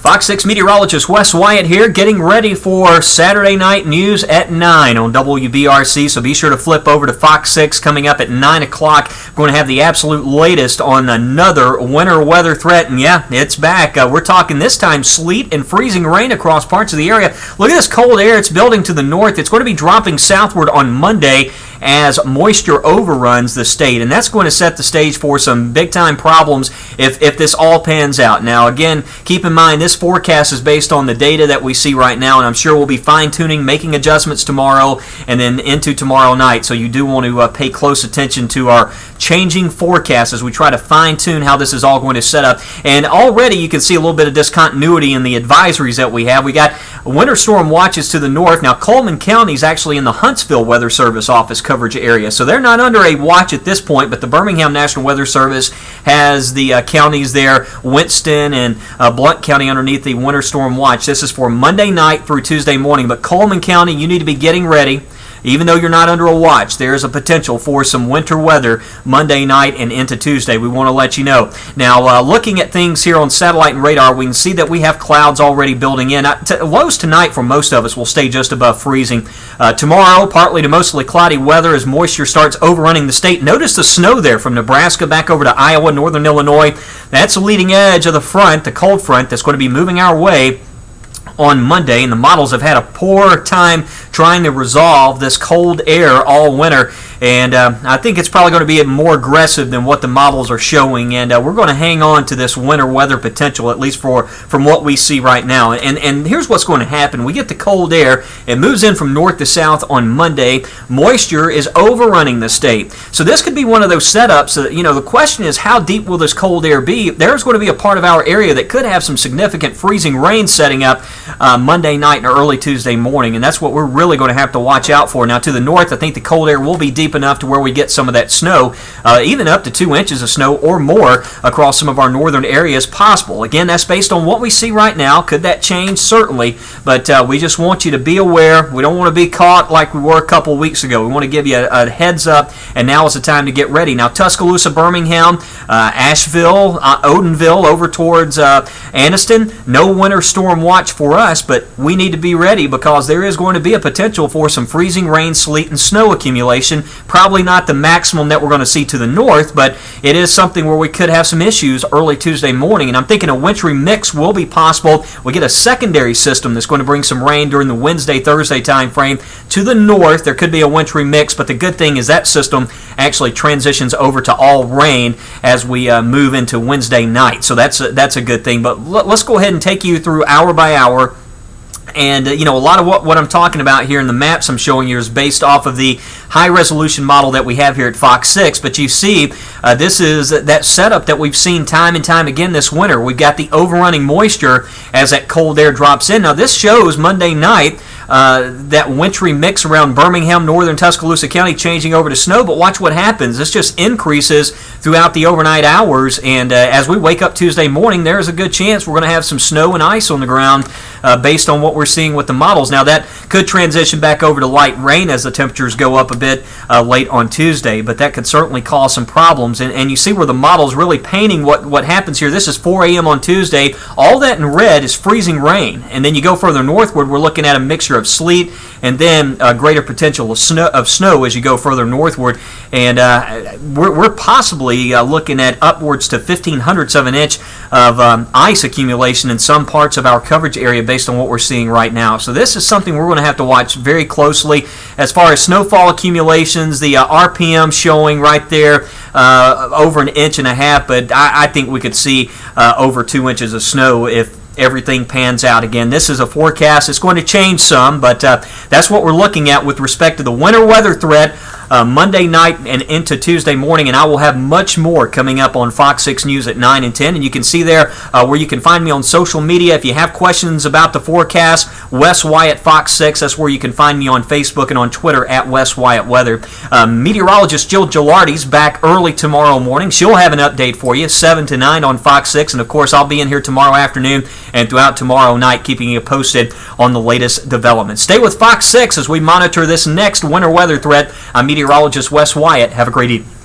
Fox 6 meteorologist Wes Wyatt here, getting ready for Saturday night news at 9 on WBRC, so be sure to flip over to Fox 6 coming up at 9 o'clock. We're going to have the absolute latest on another winter weather threat, and yeah, it's back. We're talking this time sleet and freezing rain across parts of the area. Look at this cold air. It's building to the north. It's going to be dropping southward on Monday as moisture overruns the state, and that's going to set the stage for some big-time problems if this all pans out. Now, again, keep in mind this forecast is based on the data that we see right now, and I'm sure we'll be fine-tuning, making adjustments tomorrow and then into tomorrow night, so you do want to pay close attention to our changing forecast as we try to fine-tune how this is all going to set up. And already you can see a little bit of discontinuity in the advisories that we have. We got winter storm watches to the north. Now, Coleman County is actually in the Huntsville Weather Service office coverage area, so they're not under a watch at this point, but the Birmingham National Weather Service has the counties there, Winston and Blount County, underneath the winter storm watch. This is for Monday night through Tuesday morning, but Coleman County, you need to be getting ready. Even though you're not under a watch, there is a potential for some winter weather Monday night and into Tuesday. We want to let you know. Now, looking at things here on satellite and radar, we can see that we have clouds already building in. Lows tonight for most of us will stay just above freezing. Tomorrow, partly to mostly cloudy weather as moisture starts overrunning the state. Notice the snow there from Nebraska back over to Iowa, northern Illinois. That's the leading edge of the front, the cold front, that's going to be moving our way on Monday, and the models have had a poor time trying to resolve this cold air all winter, and I think it's probably going to be more aggressive than what the models are showing, and we're going to hang on to this winter weather potential, at least from what we see right now. And here's what's going to happen. We get the cold air. It moves in from north to south on Monday. Moisture is overrunning the state. So this could be one of those setups that, the question is, how deep will this cold air be? There's going to be a part of our area that could have some significant freezing rain setting up Monday night and early Tuesday morning, and that's what we're really going to have to watch out for. Now, to the north, I think the cold air will be deep enough to where we get some of that snow, even up to 2 inches of snow or more across some of our northern areas possible. Again, that's based on what we see right now. Could that change? Certainly, but we just want you to be aware. We don't want to be caught like we were a couple weeks ago. We want to give you a heads up, and now is the time to get ready. Now, Tuscaloosa, Birmingham, Asheville, Odenville, over towards Anniston, no winter storm watch for us, but we need to be ready because there is going to be a potential for some freezing rain, sleet, and snow accumulation. Probably not the maximum that we're going to see to the north, but it is something where we could have some issues early Tuesday morning, and I'm thinking a wintry mix will be possible. We get a secondary system that's going to bring some rain during the Wednesday, Thursday time frame. To the north, there could be a wintry mix, but the good thing is that system actually transitions over to all rain as we move into Wednesday night, so that's a good thing. But let's go ahead and take you through hour by hour. And, a lot of what I'm talking about here in the maps I'm showing you is based off of the high-resolution model that we have here at Fox 6. But you see, this is that setup that we've seen time and time again this winter. We've got the overrunning moisture as that cold air drops in. Now, this shows Monday night that wintry mix around Birmingham, northern Tuscaloosa County changing over to snow, but watch what happens. This just increases throughout the overnight hours, and as we wake up Tuesday morning, there's a good chance we're going to have some snow and ice on the ground based on what we're seeing with the models. Now, that could transition back over to light rain as the temperatures go up a bit late on Tuesday, but that could certainly cause some problems, and you see where the model's really painting what happens here. This is 4 a.m. on Tuesday. All that in red is freezing rain, and then you go further northward, we're looking at a mixture of sleet and then greater potential of snow as you go further northward, and we're possibly looking at upwards to 0.15 of an inch of ice accumulation in some parts of our coverage area based on what we're seeing right now. So this is something we're going to have to watch very closely. As far as snowfall accumulations, the RPM showing right there over 1.5 inches, but I think we could see over 2 inches of snow if everything pans out. Again, this is a forecast. It's going to change some, but that's what we're looking at with respect to the winter weather threat Monday night and into Tuesday morning, and I will have much more coming up on Fox 6 News at 9 and 10, and you can see there where you can find me on social media. If you have questions about the forecast, Wes Wyatt Fox 6, that's where you can find me on Facebook and on Twitter at Wes Wyatt Weather. Meteorologist Jill Gilardi's back early tomorrow morning. She'll have an update for you, 7 to 9 on Fox 6, and of course I'll be in here tomorrow afternoon and throughout tomorrow night keeping you posted on the latest developments. Stay with Fox 6 as we monitor this next winter weather threat. I'm meteorologist Wes Wyatt. Have a great evening.